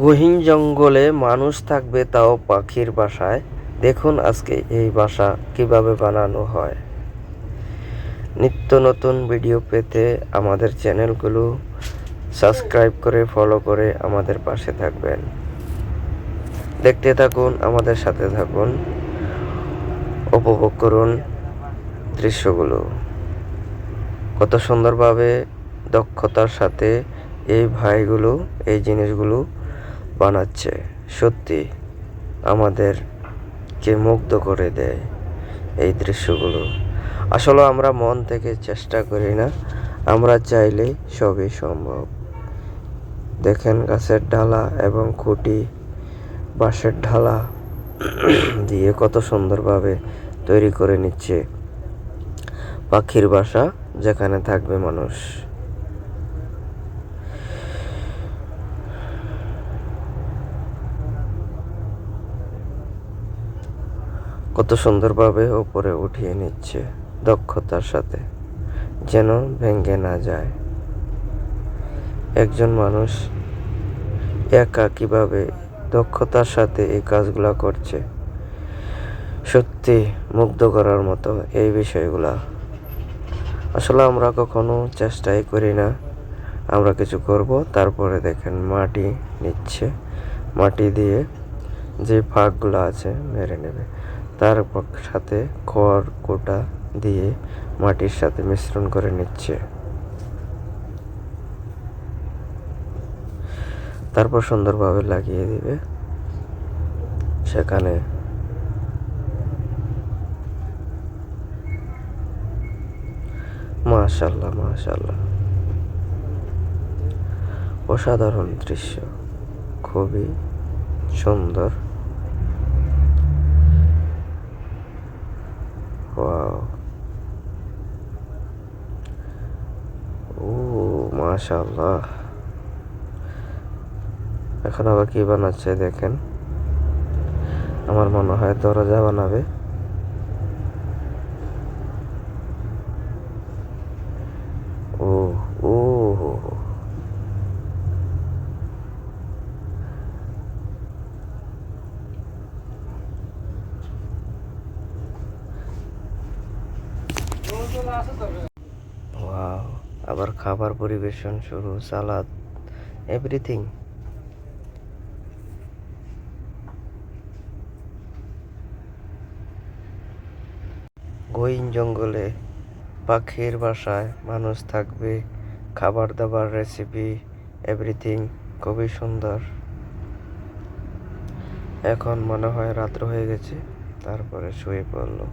গহীন জঙ্গলে মানুষ থাকবে, তাও পাখির বাসায়। দেখুন আজকে এই বাসা কিভাবে বানানো হয়। নিত্য নতুন ভিডিও পেতে আমাদের চ্যানেলগুলো সাবস্ক্রাইব করে ফলো করে আমাদের পাশে থাকবেন। দেখতে থাকুন, আমাদের সাথে থাকুন, উপভোগ করুন দৃশ্যগুলো। কত সুন্দরভাবে দক্ষতার সাথে এই ভাইগুলো এই জিনিসগুলো বানাচ্ছে। সত্যি আমাদেরকে মুগ্ধ করে দেয় এই দৃশ্যগুলো। আসলে আমরা মন থেকে চেষ্টা করি না, আমরা চাইলে সবই সম্ভব। দেখেন গাছের ডালা এবং খুঁটি, বাঁশের ঢালা দিয়ে কত সুন্দরভাবে তৈরি করে নিচ্ছে পাখির বাসা, যেখানে থাকবে মানুষ। কত সুন্দরভাবে উপরে উঠিয়ে নিচ্ছে দক্ষতার সাথে, যেন ভেঙে না যায়। একজন মানুষ একা কিভাবে দক্ষতার সাথে এই কাজগুলা করছে, সত্যি মুগ্ধ করার মতো এই বিষয়গুলা। আসলে আমরা কখনো চেষ্টাই করি না আমরা কিছু করব। তারপরে দেখেন মাটি নিচ্ছে, মাটি দিয়ে যে ফাঁকগুলো আছে মেরে নেবে, তার সাথে খড় কোটা দিয়ে মাটির সাথে মিশ্রণ করে নিচ্ছে। তারপর সুন্দরভাবে লাগিয়ে দিবে সেখানে। মাশাআল্লাহ মাশাআল্লাহ, অসাধারণ দৃশ্য, খুবই সুন্দর। ওয়াও, ও মাশাআল্লাহ। এখন আবার কি বানাচ্ছে দেখেন, আমার মনে হয় দরজা বানাবে। ও ও ওয়াও, আবার খাবার পরিবেশন শুরু, সালাদ, এভরিথিং। গহীন জঙ্গলে পাখির বাসায় মানুষ থাকবে, খাবার দাবার, রেসিপি, এভরিথিং খুবই সুন্দর। এখন মনে হয় রাত্র হয়ে গেছে, তারপরে শুয়ে পড়লো।